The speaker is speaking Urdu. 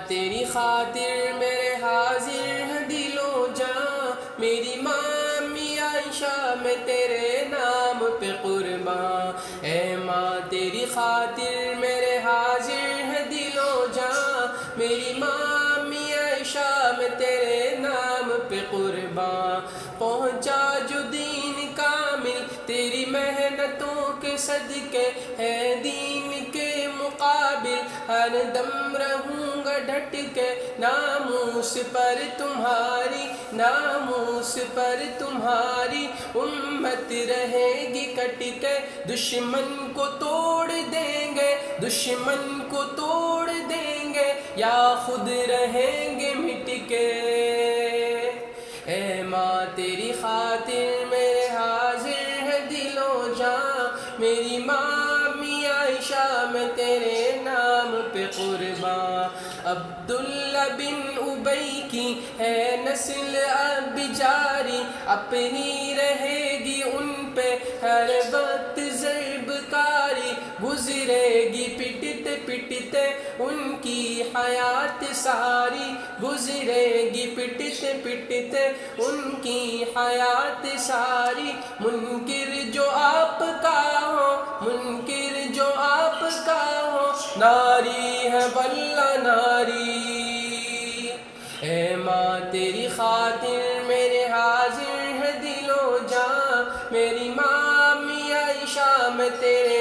تیری خاطر میرے حاضر ہے دل و جاں، میری ماں امی عائشہ میں تیرے نام پہ قرباں۔ اے ماں تیری خاطر میرے حاضر ہے دل و جاں، میری ماں امی عائشہ میں تیرے نام پہ قرباں۔ پہنچا جو دین کامل تیری محنتوں کے صدقے، ہے دین کے مقابل ہر دم رہوں گا ڈٹ کے، ناموس پر تمہاری، ناموس پر تمہاری امت رہے گی کٹ کے۔ دشمن کو توڑ دیں گے، دشمن کو توڑ دیں گے، یا خود رہیں گے مٹ کے۔ اے ماں تیری خاطر میرے حاضر ہے دل و جاں، میری ماں امی عائشہ میں تیرے نام پہ قرباں۔ عبداللہ بن ابی کی ہے نسل اب جاری، اپنی رہے گی ان پہ ہر وقت ضرب کاری، گزرے گی پٹتے پٹتے ان کی حیات ساری، گزرے گی پٹتے پٹتے ان کی حیات ساری۔ منکر جو آپ کا ہو، منکر جو آپ کا ہو، ناری ہے واللہ ناری۔ اے ماں تیری خاطر میرے حاضر ہے دل و جاں، میری ماں امی عائشہ میں تیرے